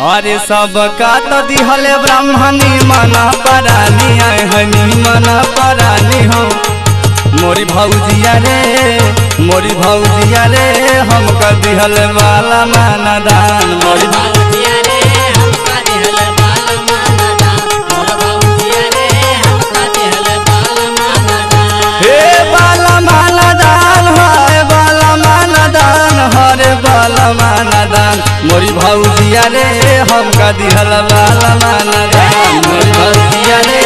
अरे सबका तो दिहले ब्राह्मणी मना परानी आए हनी मना परानी हो मोरी भौजिया रे हमका दिहले वाला माना दान मोरी भौजिया रे हमका दिहले वाला माना दान मोर भौजिया रे हमका दिहले वाला माना दान हे वाला माना दान है वाला माना दान हरे वाला माना दान मोरी भौजिया रे हमका दिहले वाला माना दान मोरी भौजिया रे